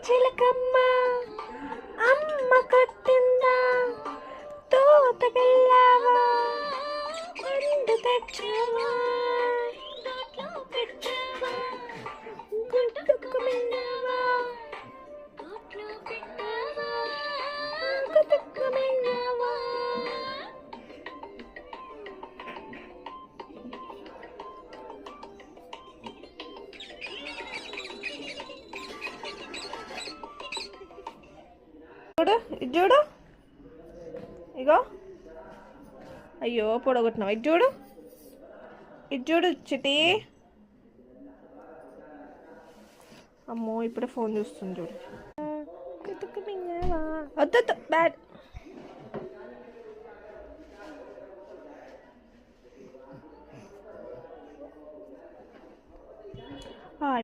చిలకమ్మ అమ్మ కొట్టిందా తోట వెళ్ళావా పండు తెచ్చావా పెట్టావా గుడ్డుకు మింగావా గుడ్డుకు మింగావా. చూడు ఇది చూడు ఇగో అయ్యో పొడగొట్టినావు ఇది చూడు చిటి. అమ్మో ఇప్పుడే ఫోన్ చూస్తుంది చూడు. వద్దు బ్యాడ్